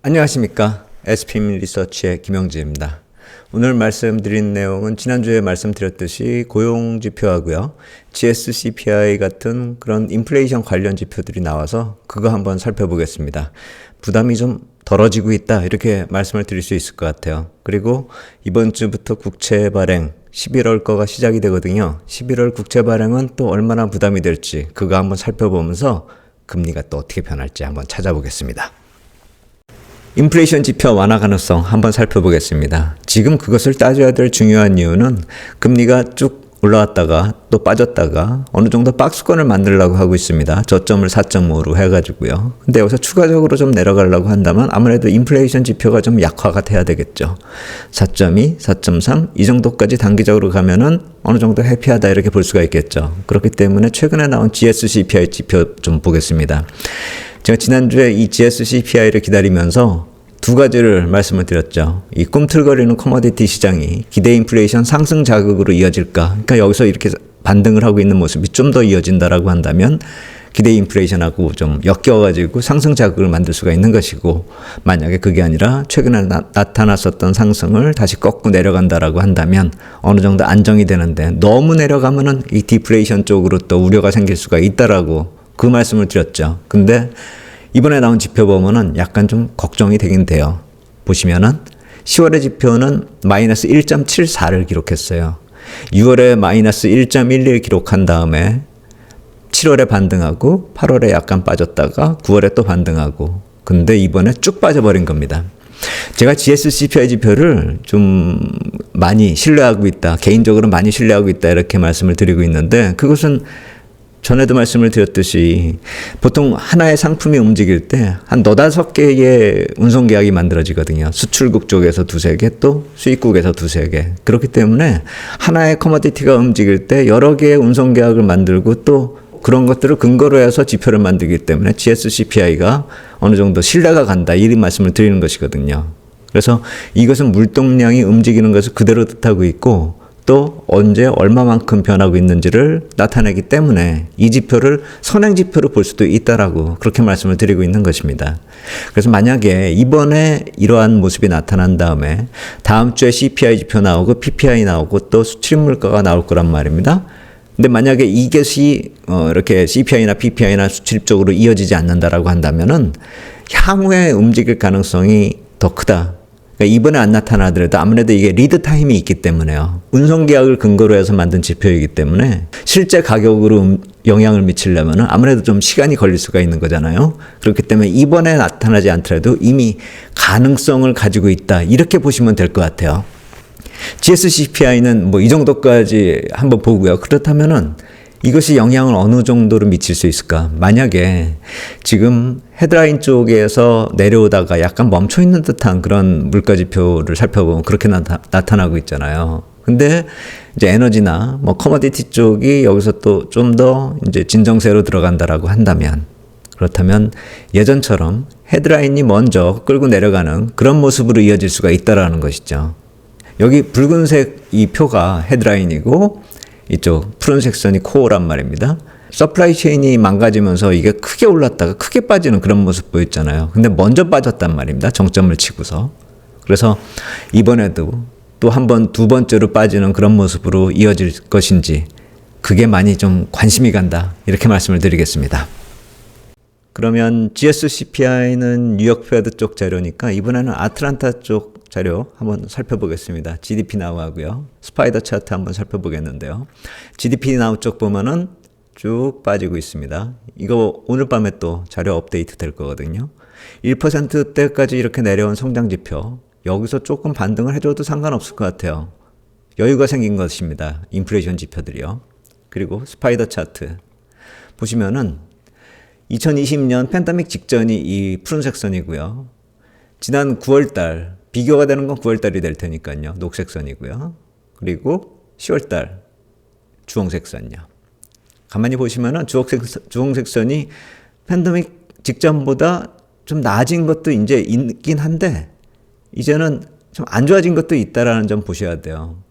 안녕하십니까. SPM 리서치의 김영지입니다. 오늘 말씀드린 내용은 지난주에 말씀드렸듯이 고용지표하고요. GSCPI 같은 그런 인플레이션 관련 지표들이 나와서 그거 한번 살펴보겠습니다. 부담이 좀 덜어지고 있다 이렇게 말씀을 드릴 수 있을 것 같아요. 그리고 이번 주부터 국채 발행 11월 거가 시작이 되거든요. 11월 국채 발행은 또 얼마나 부담이 될지 그거 한번 살펴보면서 금리가 또 어떻게 변할지 한번 찾아보겠습니다. 인플레이션 지표 완화 가능성 한번 살펴보겠습니다. 지금 그것을 따져야 될 중요한 이유는 금리가 쭉 올라왔다가 또 빠졌다가 어느 정도 박스권을 만들려고 하고 있습니다. 저점을 4.5로 해가지고요. 근데 여기서 추가적으로 좀 내려가려고 한다면 아무래도 인플레이션 지표가 좀 약화가 돼야 되겠죠. 4.2, 4.3 이 정도까지 단기적으로 가면은 어느 정도 해피하다 이렇게 볼 수가 있겠죠. 그렇기 때문에 최근에 나온 GSCPI 지표 좀 보겠습니다. 제가 지난주에 이 GSCPI를 기다리면서 두 가지를 말씀을 드렸죠. 이 꿈틀거리는 커머디티 시장이 기대 인플레이션 상승 자극으로 이어질까? 그러니까 여기서 이렇게 반등을 하고 있는 모습이 좀 더 이어진다라고 한다면 기대 인플레이션하고 좀 엮여가지고 상승 자극을 만들 수가 있는 것이고, 만약에 그게 아니라 최근에 나타났었던 상승을 다시 꺾고 내려간다라고 한다면 어느 정도 안정이 되는데 너무 내려가면은 이 디플레이션 쪽으로 또 우려가 생길 수가 있다라고 그 말씀을 드렸죠. 근데 이번에 나온 지표 보면은 약간 좀 걱정이 되긴 돼요. 보시면은 10월의 지표는 마이너스 1.74를 기록했어요. 6월에 마이너스 1.11 기록한 다음에 7월에 반등하고 8월에 약간 빠졌다가 9월에 또 반등하고, 근데 이번에 쭉 빠져버린 겁니다. 제가 GSCPI 지표를 좀 많이 신뢰하고 있다, 개인적으로 많이 신뢰하고 있다 이렇게 말씀을 드리고 있는데, 그것은 전에도 말씀을 드렸듯이 보통 하나의 상품이 움직일 때 한 너다섯 개의 운송계약이 만들어지거든요. 수출국 쪽에서 두세 개, 또 수입국에서 두세 개. 그렇기 때문에 하나의 커머디티가 움직일 때 여러 개의 운송계약을 만들고 또 그런 것들을 근거로 해서 지표를 만들기 때문에 GSCPI가 어느 정도 신뢰가 간다 이런 말씀을 드리는 것이거든요. 그래서 이것은 물동량이 움직이는 것을 그대로 뜻하고 있고 또 언제 얼마만큼 변하고 있는지를 나타내기 때문에 이 지표를 선행지표로 볼 수도 있다라고 그렇게 말씀을 드리고 있는 것입니다. 그래서 만약에 이번에 이러한 모습이 나타난 다음에 다음 주에 CPI 지표 나오고 PPI 나오고 또 수출입물가가 나올 거란 말입니다. 근데 만약에 이것이 이렇게 CPI나 PPI나 수출입 쪽으로 이어지지 않는다라고 한다면은 향후에 움직일 가능성이 더 크다. 그러니까 이번에 안 나타나더라도 아무래도 이게 리드 타임이 있기 때문에요. 운송계약을 근거로 해서 만든 지표이기 때문에 실제 가격으로 영향을 미치려면 아무래도 좀 시간이 걸릴 수가 있는 거잖아요. 그렇기 때문에 이번에 나타나지 않더라도 이미 가능성을 가지고 있다 이렇게 보시면 될 것 같아요. GSCPI는 뭐 이 정도까지 한번 보고요. 그렇다면은 이것이 영향을 어느 정도로 미칠 수 있을까? 만약에 지금 헤드라인 쪽에서 내려오다가 약간 멈춰 있는 듯한 그런 물가지표를 살펴보면 그렇게 나타나고 있잖아요. 근데 이제 에너지나 뭐 커머디티 쪽이 여기서 또 좀 더 이제 진정세로 들어간다라고 한다면, 그렇다면 예전처럼 헤드라인이 먼저 끌고 내려가는 그런 모습으로 이어질 수가 있다라는 것이죠. 여기 붉은색 이 표가 헤드라인이고 이쪽 푸른색 선이 코어란 말입니다. 서플라이 체인이 망가지면서 이게 크게 올랐다가 크게 빠지는 그런 모습 보였잖아요. 근데 먼저 빠졌단 말입니다. 정점을 치고서. 그래서 이번에도 또 한 번, 두 번째로 빠지는 그런 모습으로 이어질 것인지 그게 많이 좀 관심이 간다 이렇게 말씀을 드리겠습니다. 그러면 GSCPI는 뉴욕 페드 쪽 자료니까 이번에는 아틀란타 쪽 자료 한번 살펴보겠습니다. GDP 나우 하고요. 스파이더 차트 한번 살펴보겠는데요. GDP 나우 쪽 보면은 쭉 빠지고 있습니다. 이거 오늘 밤에 또 자료 업데이트 될 거거든요. 1%대까지 이렇게 내려온 성장 지표. 여기서 조금 반등을 해줘도 상관없을 것 같아요. 여유가 생긴 것입니다. 인플레이션 지표들이요. 그리고 스파이더 차트. 보시면은 2020년 팬데믹 직전이 이 푸른색 선이고요. 지난 9월달, 비교가 되는 건 9월달이 될 테니까요. 녹색 선이고요. 그리고 10월달 주홍색 선이요. 가만히 보시면은 주홍색 선이 팬데믹 직전보다 좀 나아진 것도 이제 있긴 한데 이제는 좀 안 좋아진 것도 있다라는 점 보셔야 돼요.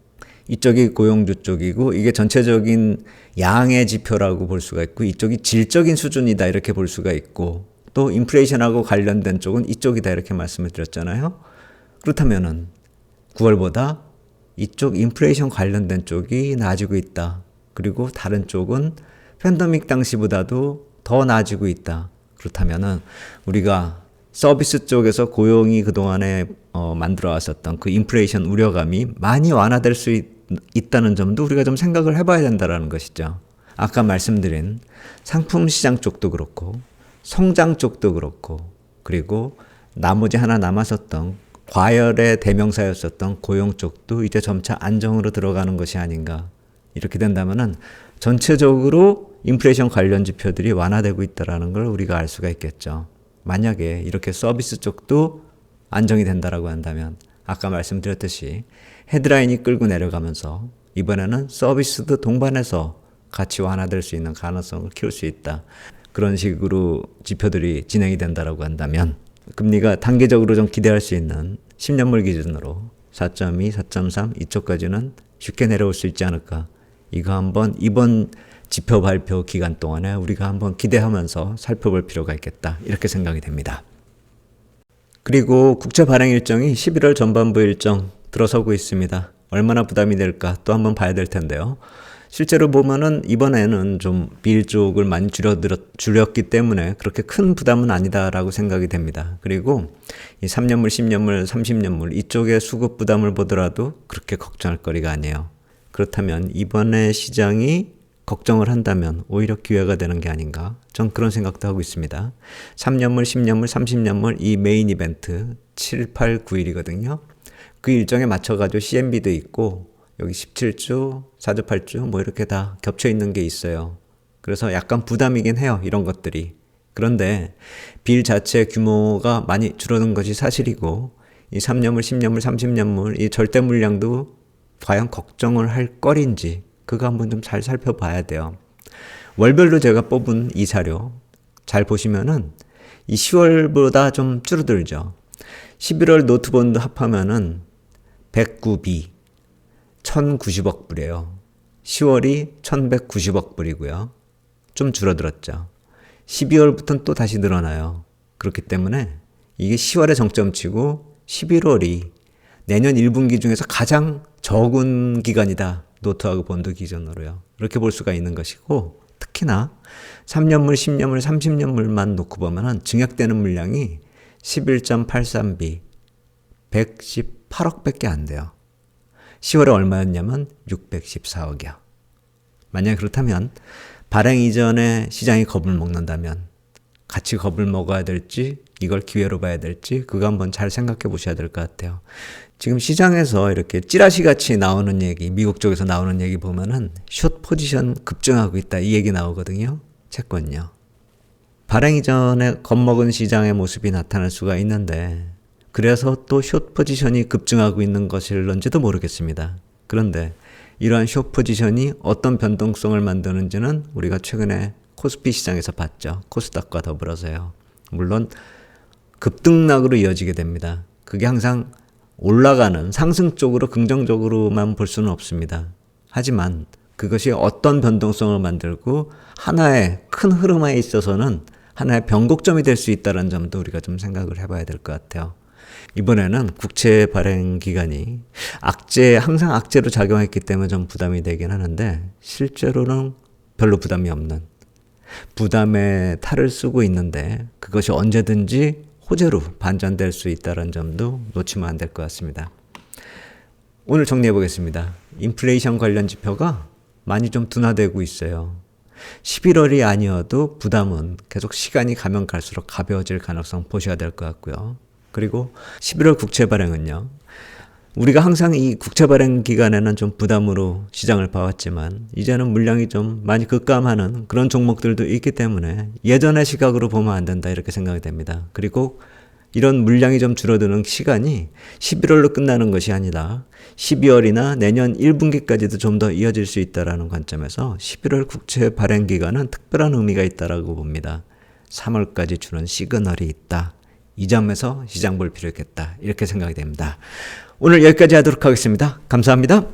이쪽이 고용주 쪽이고 이게 전체적인 양의 지표라고 볼 수가 있고 이쪽이 질적인 수준이다 이렇게 볼 수가 있고 또 인플레이션하고 관련된 쪽은 이쪽이다 이렇게 말씀을 드렸잖아요. 그렇다면은 9월보다 이쪽 인플레이션 관련된 쪽이 나아지고 있다. 그리고 다른 쪽은 팬데믹 당시보다도 더 나아지고 있다. 그렇다면은 우리가 서비스 쪽에서 고용이 그동안에 만들어 왔었던 그 인플레이션 우려감이 많이 완화될 수 있다는 점도 우리가 좀 생각을 해봐야 된다는 것이죠. 아까 말씀드린 상품 시장 쪽도 그렇고 성장 쪽도 그렇고 그리고 나머지 하나 남았었던 과열의 대명사였었던 고용 쪽도 이제 점차 안정으로 들어가는 것이 아닌가. 이렇게 된다면은 전체적으로 인플레이션 관련 지표들이 완화되고 있다는 걸 우리가 알 수가 있겠죠. 만약에 이렇게 서비스 쪽도 안정이 된다라고 한다면 아까 말씀드렸듯이 헤드라인이 끌고 내려가면서 이번에는 서비스도 동반해서 같이 완화될 수 있는 가능성을 키울 수 있다. 그런 식으로 지표들이 진행이 된다라고 한다면 금리가 단계적으로 좀 기대할 수 있는 10년물 기준으로 4.2, 4.3 이쪽까지는 쉽게 내려올 수 있지 않을까. 이거 한번 이번 지표 발표 기간 동안에 우리가 한번 기대하면서 살펴볼 필요가 있겠다. 이렇게 생각이 됩니다. 그리고 국채 발행 일정이 11월 전반부 일정 들어서고 있습니다. 얼마나 부담이 될까 또 한번 봐야 될 텐데요. 실제로 보면은 이번에는 좀 빌 쪽을 많이 줄였기 때문에 그렇게 큰 부담은 아니다라고 생각이 됩니다. 그리고 이 3년물, 10년물, 30년물 이쪽의 수급 부담을 보더라도 그렇게 걱정할 거리가 아니에요. 그렇다면 이번에 시장이 걱정을 한다면 오히려 기회가 되는 게 아닌가? 전 그런 생각도 하고 있습니다. 3년물, 10년물, 30년물 이 메인 이벤트 7, 8, 9일이거든요. 그 일정에 맞춰가지고 CMB도 있고 여기 17주, 4주, 8주 뭐 이렇게 다 겹쳐 있는 게 있어요. 그래서 약간 부담이긴 해요. 이런 것들이. 그런데 빌 자체 규모가 많이 줄어든 것이 사실이고 이 3년물, 10년물, 30년물 이 절대 물량도 과연 걱정을 할 거리인지 그거 한번 좀 잘 살펴봐야 돼요. 월별로 제가 뽑은 이 자료 잘 보시면은 이 10월보다 좀 줄어들죠. 11월 노트본드 합하면은 109B 1090억 불이에요. 10월이 1190억 불이고요. 좀 줄어들었죠. 12월부터는 또 다시 늘어나요. 그렇기 때문에 이게 10월에 정점치고 11월이 내년 1분기 중에서 가장 적은 기간이다. 노트하고 본드 기준으로요. 이렇게 볼 수가 있는 것이고 특히나 3년물, 10년물, 30년물만 놓고 보면은 증액되는 물량이 11.83B 118억 밖에 안 돼요. 10월에 얼마였냐면 614억이요. 만약에 그렇다면 발행 이전에 시장이 겁을 먹는다면 같이 겁을 먹어야 될지 이걸 기회로 봐야 될지 그거 한번 잘 생각해 보셔야 될 것 같아요. 지금 시장에서 이렇게 찌라시 같이 나오는 얘기, 미국 쪽에서 나오는 얘기 보면은 숏 포지션 급증하고 있다 이 얘기 나오거든요. 채권요. 발행 이전에 겁먹은 시장의 모습이 나타날 수가 있는데 그래서 또 숏 포지션이 급증하고 있는 것일런지도 모르겠습니다. 그런데 이러한 숏 포지션이 어떤 변동성을 만드는지는 우리가 최근에 코스피 시장에서 봤죠. 코스닥과 더불어서요. 물론 급등락으로 이어지게 됩니다. 그게 항상 올라가는 상승 쪽으로 긍정적으로만 볼 수는 없습니다. 하지만 그것이 어떤 변동성을 만들고 하나의 큰 흐름에 있어서는 하나의 변곡점이 될 수 있다는 점도 우리가 좀 생각을 해봐야 될 것 같아요. 이번에는 국채 발행 기간이 항상 악재로 작용했기 때문에 좀 부담이 되긴 하는데 실제로는 별로 부담이 없는 부담의 탈을 쓰고 있는데 그것이 언제든지 호재로 반전될 수 있다는 점도 놓치면 안 될 것 같습니다. 오늘 정리해 보겠습니다. 인플레이션 관련 지표가 많이 좀 둔화되고 있어요. 11월이 아니어도 부담은 계속 시간이 가면 갈수록 가벼워질 가능성 보셔야 될 것 같고요. 그리고 11월 국채 발행은요. 우리가 항상 이 국채 발행 기간에는 좀 부담으로 시장을 봐왔지만 이제는 물량이 좀 많이 급감하는 그런 종목들도 있기 때문에 예전의 시각으로 보면 안 된다 이렇게 생각이 됩니다. 그리고 이런 물량이 좀 줄어드는 시간이 11월로 끝나는 것이 아니라 12월이나 내년 1분기까지도 좀 더 이어질 수 있다는 관점에서 11월 국채 발행 기간은 특별한 의미가 있다고 봅니다. 3월까지 주는 시그널이 있다. 이 점에서 시장 볼 필요 있겠다. 이렇게 생각이 됩니다. 오늘 여기까지 하도록 하겠습니다. 감사합니다.